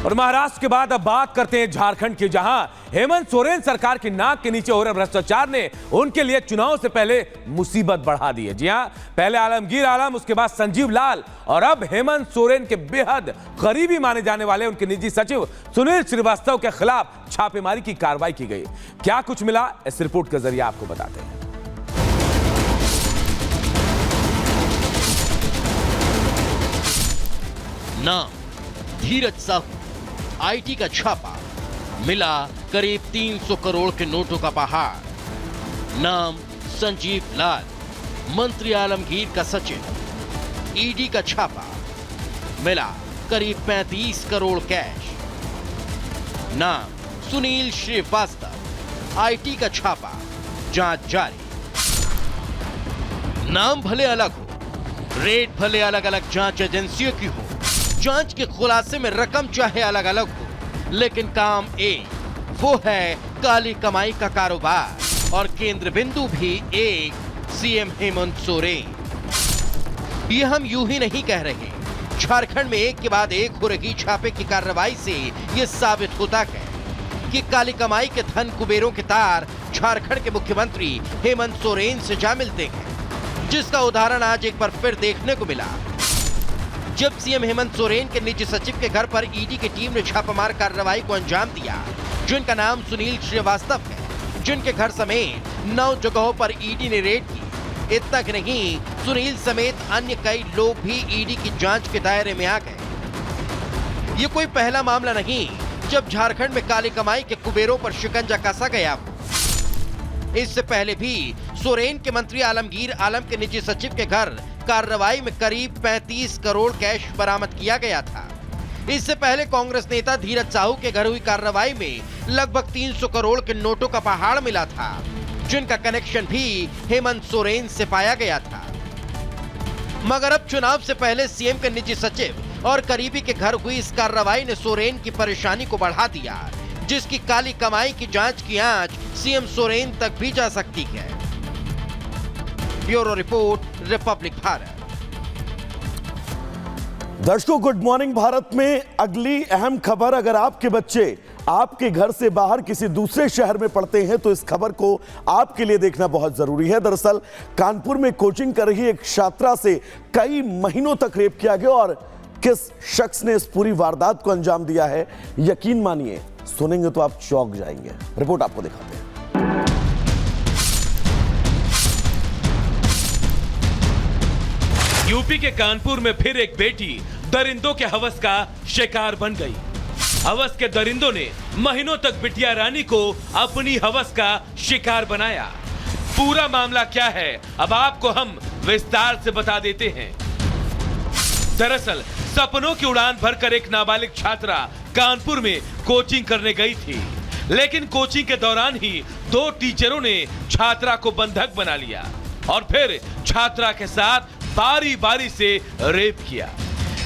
और महाराष्ट्र के बाद अब बात करते हैं झारखंड की, जहां हेमंत सोरेन सरकार की नाक के नीचे हो रहे भ्रष्टाचार ने उनके लिए चुनाव से पहले मुसीबत बढ़ा दी है। जी हां, पहले आलमगीर आलम, उसके बाद संजीव लाल और अब हेमंत सोरेन के बेहद करीबी माने जाने वाले उनके निजी सचिव सुनील श्रीवास्तव के खिलाफ छापेमारी की कार्रवाई की गई। क्या कुछ मिला, इस रिपोर्ट के जरिए आपको बताते हैं। नाम धीरज साहू, आईटी का छापा, मिला करीब 300 करोड़ के नोटों का पहाड़। नाम संजीव लाल, मंत्री आलमगीर का सचिव, ईडी का छापा, मिला करीब 35 करोड़ कैश। नाम सुनील श्रीवास्तव, आईटी का छापा, जांच जारी। नाम भले अलग हो, रेट भले अलग अलग जांच एजेंसियों की हो, जांच के खुलासे में रकम चाहे अलग अलग हो, लेकिन काम एक, वो है काली कमाई का कारोबार। और केंद्र बिंदु भी एक, सीएम हेमंत सोरेन। ये हम यूं ही नहीं कह रहे, झारखंड में एक के बाद एक हो रही छापे की कार्रवाई से ये साबित होता है कि काली कमाई के धन कुबेरों के तार झारखंड के मुख्यमंत्री हेमंत सोरेन से जा मिलते हैं, जिसका उदाहरण आज एक बार फिर देखने को मिला, जब सीएम हेमंत सोरेन के निजी सचिव के घर पर ईडी की टीम ने छापामार कार्रवाई को अंजाम दिया, जिनका नाम सुनील श्रीवास्तव है, जिनके घर समेत 9 जगहों पर ईडी ने रेड की। इतना ही नहीं, सुनील समेत अन्य कई लोग भी ईडी की जांच के दायरे में आ गए। ये कोई पहला मामला नहीं जब झारखंड में काली कमाई के कुबेरों पर शिकंजा कसा गया हो। इससे पहले भी सोरेन के मंत्री आलमगीर आलम के निजी सचिव के घर कार्रवाई में करीब 35 करोड़ कैश बरामद किया गया था। इससे पहले कांग्रेस नेता धीरज साहू के घर हुई कार्रवाई में लगभग 300 करोड़ के नोटों का पहाड़ मिला था, जिनका कनेक्शन भी हेमंत सोरेन से पाया गया था। मगर अब चुनाव से पहले सीएम के निजी सचिव और करीबी के घर हुई इस कार्रवाई ने सोरेन की परेशानी को बढ़ा दिया, जिसकी काली कमाई की जांच की आंच सीएम सोरेन तक भी जा सकती है। Bureau report, Republic Bharat. दर्शकों, गुड मॉर्निंग भारत में अगली अहम खबर। अगर आपके बच्चे आपके घर से बाहर किसी दूसरे शहर में पढ़ते हैं तो इस खबर को आपके लिए देखना बहुत जरूरी है। दरअसल कानपुर में कोचिंग कर रही एक छात्रा से कई महीनों तक रेप किया गया और किस शख्स ने इस पूरी वारदात को अंजाम दिया है, यकीन मानिए सुनेंगे तो आप चौंक जाएंगे। रिपोर्ट आपको दिखाते हैं। यूपी के कानपुर में फिर एक बेटी दरिंदों के हवस का शिकार बन गई। हवस के दरिंदों ने महीनों तक बिटिया रानी को अपनी हवस का शिकार बनाया। पूरा मामला क्या है, अब आपको हम विस्तार से बता देते हैं। दरअसल सपनों की उड़ान भरकर एक नाबालिग छात्रा कानपुर में कोचिंग करने गई थी, लेकिन कोचिंग के दौरान ही 2 टीचरों ने छात्रा को बंधक बना लिया और फिर छात्रा के साथ बारी बारी से रेप किया।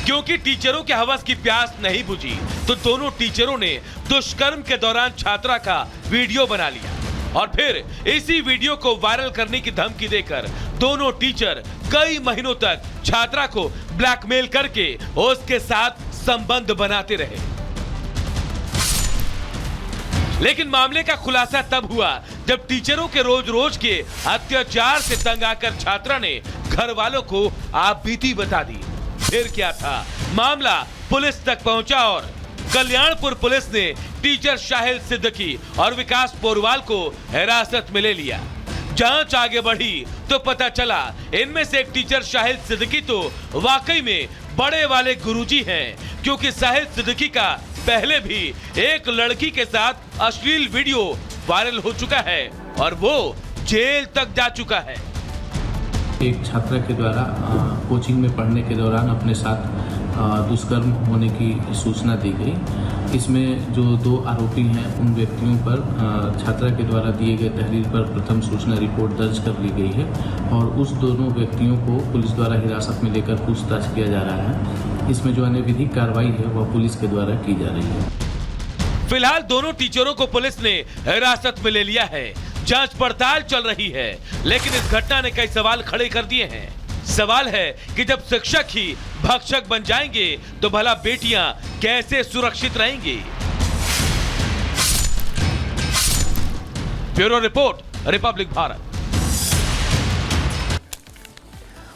क्योंकि टीचरों के हवस की प्यास नहीं बुझी तो दोनों टीचरों ने दुष्कर्म के दौरान छात्रा का वीडियो बना लिया और फिर इसी वीडियो को वायरल करने की धमकी देकर दोनों टीचर कई महीनों तक छात्रा को ब्लैकमेल करके उसके साथ संबंध बनाते रहे। लेकिन मामले का खुलासा तब हुआ जब टीचरों के रोज रोज के अत्याचार से तंग आकर छात्रा ने घर वालों को आपबीती बता दी। फिर क्या था, मामला पुलिस तक पहुंचा और कल्याणपुर पुलिस ने टीचर शाहिल सिद्दीकी और विकास पोरवाल को हिरासत में ले लिया। जांच आगे बढ़ी तो पता चला इनमें से एक टीचर शाहिल सिद्दीकी तो वाकई में बड़े वाले गुरुजी हैं, क्योंकि शाहिल सिद्दीकी का पहले भी एक लड़की के साथ अश्लील वीडियो वायरल हो चुका है और वो जेल तक जा चुका है। एक छात्रा के द्वारा कोचिंग में पढ़ने के दौरान अपने साथ दुष्कर्म होने की सूचना दी गई। इसमें जो 2 आरोपी हैं उन व्यक्तियों पर छात्रा के द्वारा दिए गए तहरीर पर प्रथम सूचना रिपोर्ट दर्ज कर ली गई है और उस दोनों व्यक्तियों को पुलिस द्वारा हिरासत में लेकर पूछताछ किया जा रहा है। इसमें जो अन्य विधिक कार्रवाई है वह पुलिस के द्वारा की जा रही है। फिलहाल दोनों टीचरों को पुलिस ने हिरासत में ले लिया है। जांच पड़ताल चल रही है, लेकिन इस घटना ने कई सवाल खड़े कर दिए हैं। सवाल है कि जब शिक्षक ही भक्षक बन जाएंगे तो भला बेटियां कैसे सुरक्षित रहेंगी? Bureau report, Republic Bharat.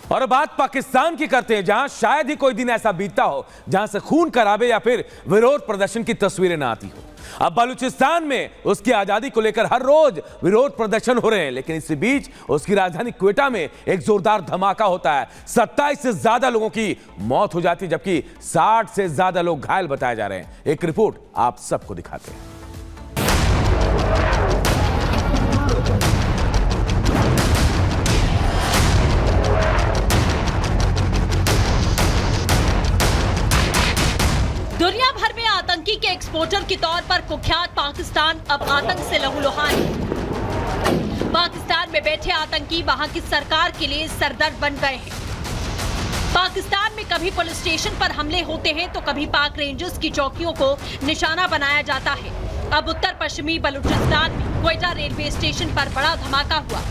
और अब बात पाकिस्तान की करते हैं, जहां शायद ही कोई दिन ऐसा बीतता हो जहां से खून खराबे या फिर विरोध प्रदर्शन की तस्वीरें ना आती हो। अब बलूचिस्तान में उसकी आजादी को लेकर हर रोज विरोध प्रदर्शन हो रहे हैं, लेकिन इसी बीच उसकी राजधानी क्वेटा में एक जोरदार धमाका होता है। 27 से ज्यादा लोगों की मौत हो जाती है, जबकि 60 से ज्यादा लोग घायल बताए जा रहे हैं। एक रिपोर्ट आप सबको दिखाते हैं। दुनिया भर में आतंकी के एक्सपोर्टर के तौर पर कुख्यात पाकिस्तान अब आतंक से लहूलुहान है। पाकिस्तान में बैठे आतंकी वहां की सरकार के लिए सरदर्द बन गए हैं। पाकिस्तान में कभी पुलिस स्टेशन पर हमले होते हैं तो कभी पाक रेंजर्स की चौकियों को निशाना बनाया जाता है। अब उत्तर पश्चिमी बलूचिस्तान में क्वेटा रेलवे स्टेशन पर बड़ा धमाका हुआ।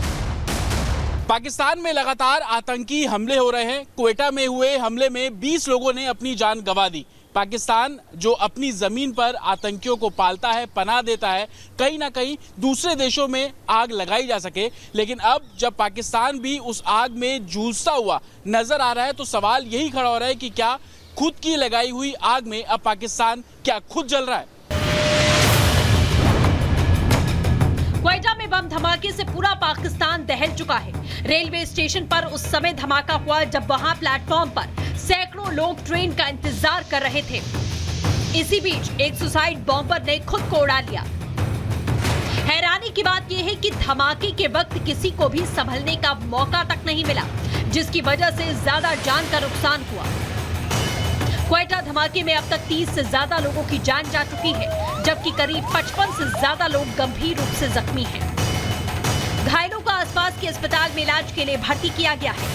पाकिस्तान में लगातार आतंकी हमले हो रहे हैं। क्वेटा में हुए हमले में 20 लोगों ने अपनी जान गंवा दी। पाकिस्तान जो अपनी जमीन पर आतंकियों को पालता है, पनाह देता है, कहीं ना कहीं दूसरे देशों में आग लगाई जा सके, लेकिन अब जब पाकिस्तान भी उस आग में जूझता हुआ नजर आ रहा है तो सवाल यही खड़ा हो रहा है कि क्या खुद की लगाई हुई आग में अब पाकिस्तान क्या खुद जल रहा है? क्वेटा में बम धमाके से पूरा पाकिस्तान दहल चुका है। रेलवे स्टेशन पर उस समय धमाका हुआ जब वहां प्लेटफॉर्म पर सैकड़ों लोग ट्रेन का इंतजार कर रहे थे। इसी बीच एक सुसाइड बॉम्बर ने खुद को उड़ा लिया। हैरानी की बात यह है कि धमाके के वक्त किसी को भी संभलने का मौका तक नहीं मिला, जिसकी वजह से ज्यादा जान का नुकसान हुआ। क्वेटा धमाके में अब तक 30 से ज्यादा लोगों की जान जा चुकी है, जबकि करीब 55 से ज्यादा लोग गंभीर रूप से जख्मी हैं। घायलों को आसपास के अस्पताल में इलाज के लिए भर्ती किया गया है।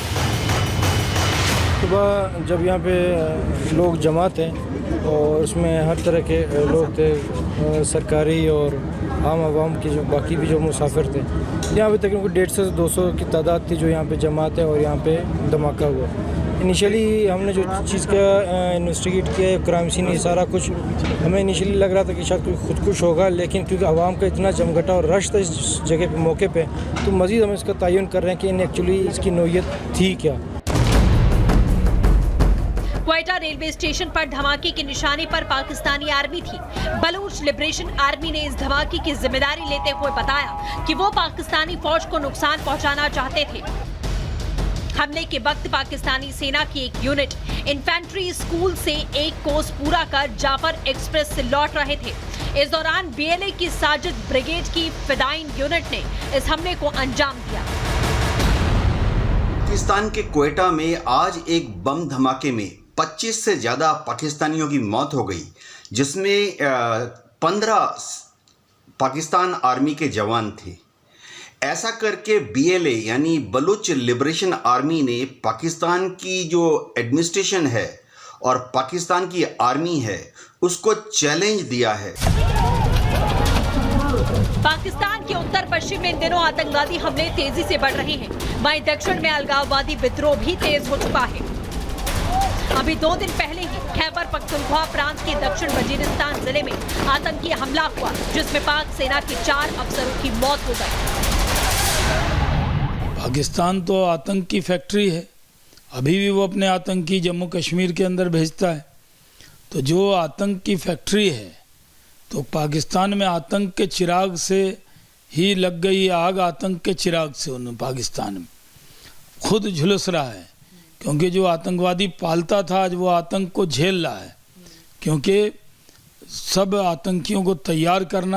सुबह जब यहाँ पे लोग जमा थे और उसमें हर तरह के लोग थे, सरकारी और आम आवाम के जो बाकी भी जो मुसाफिर थे, यहाँ पे तकरीबन 150 से 200 की तादाद थी जो यहाँ पे जमा थे और यहाँ पे धमाका हुआ। इनिशियली हमने जो चीज़ का इन्वेस्टिगेट किया, क्राइम सीन, ये सारा कुछ हमें इनिशियली लग रहा था कि शायद कोई खुदकुश होगा, लेकिन क्योंकि आवाम का इतना जमघटा और रश था इस जगह पे, मौके पे, तो मज़ीद हम इसका तयन कर रहे हैं कि इन एक्चुअली इसकी नोयत थी क्या। क्वेटा रेलवे स्टेशन पर धमाके के निशाने पर पाकिस्तानी आर्मी थी। बलूच लिबरेशन आर्मी ने इस धमाके की जिम्मेदारी लेते हुए बताया कि वो पाकिस्तानी फौज को नुकसान पहुंचाना चाहते थे। हमले के वक्त पाकिस्तानी सेना की एक यूनिट इन्फेंट्री स्कूल से एक कोर्स पूरा कर जाफर एक्सप्रेस से लौट रहे थे। इस दौरान बीएलए की साजिद ब्रिगेड की फिदाइन यूनिट ने इस हमले को अंजाम दिया। पाकिस्तान के क्वेटा में आज एक बम धमाके में 25 से ज्यादा पाकिस्तानियों की मौत हो गई, जिसमें 15 पाकिस्तान आर्मी के जवान थे। ऐसा करके बीएलए यानी बलूच लिबरेशन आर्मी ने पाकिस्तान की जो एडमिनिस्ट्रेशन है और पाकिस्तान की आर्मी है उसको चैलेंज दिया है। पाकिस्तान के उत्तर पश्चिम में इन दिनों आतंकवादी हमले तेजी से बढ़ रहे हैं। वहीं दक्षिण में अलगाववादी विद्रोह भी तेज हो चुका है। अभी 2 दिन पहले ही खैबर पख्तूनख्वा प्रांत के दक्षिण वजीरिस्तान जिले में आतंकी हमला हुआ, जिसमें पाक सेना के 4 अफसरों की मौत हो गई। पाकिस्तान तो आतंक की फैक्ट्री है, अभी भी वो अपने आतंकी जम्मू कश्मीर के अंदर भेजता है। तो जो आतंक की फैक्ट्री है, तो पाकिस्तान में आतंक के चिराग से ही लग गई आग। आतंक के चिराग से उन्होंने पाकिस्तान में खुद झुलस रहा है, क्योंकि जो आतंकवादी पालता था आज वो आतंक को झेल रहा है। क्योंकि सब आतंकियों को तैयार करना